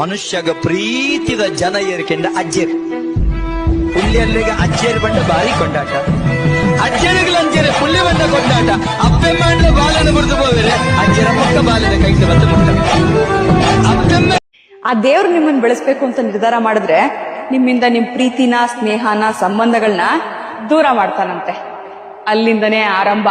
ಮನುಷ್ಯಗ ಪ್ರೀತಿದ ಜನ ಏರ್ಕೆಂಡ ಅಜ್ಜೇರು ಪುಳ್ಳಿಯಲ್ಲಿಗೆ ಅಜ್ಜೇರು ಬಂಡ ಬಾರಿ ಕೊಂಡಾಟ ಅಜ್ಜೇರುಗಳು ಅಂಜೇರು ಪುಳ್ಳಿ ಬಂಡ ಕೊಂಡಾಟ ಅಪ್ಪೆ ಮಾಡಿದ ಬಾಲನ ಬರೆದು ಹೋದರೆ ಅಜ್ಜರ ಪಕ್ಕ ಬಾಲನ ಕೈಯಿಂದ ಬಂದು ಮುಟ್ಟ ಅಪ್ಪೆಮ್ಮ ಆ ದೇವ್ರು ನಿಮ್ಮನ್ನ ಬೆಳೆಸ್ಬೇಕು ಅಂತ ನಿರ್ಧಾರ ಮಾಡಿದ್ರೆ ನಿಮ್ಮಿಂದ ನಿಮ್ ಪ್ರೀತಿನ ಸ್ನೇಹನ ಸಂಬಂಧಗಳನ್ನ ದೂರ ಮಾಡ್ತಾನಂತೆ. ಅಲ್ಲಿಂದನೇ ಆರಂಭ.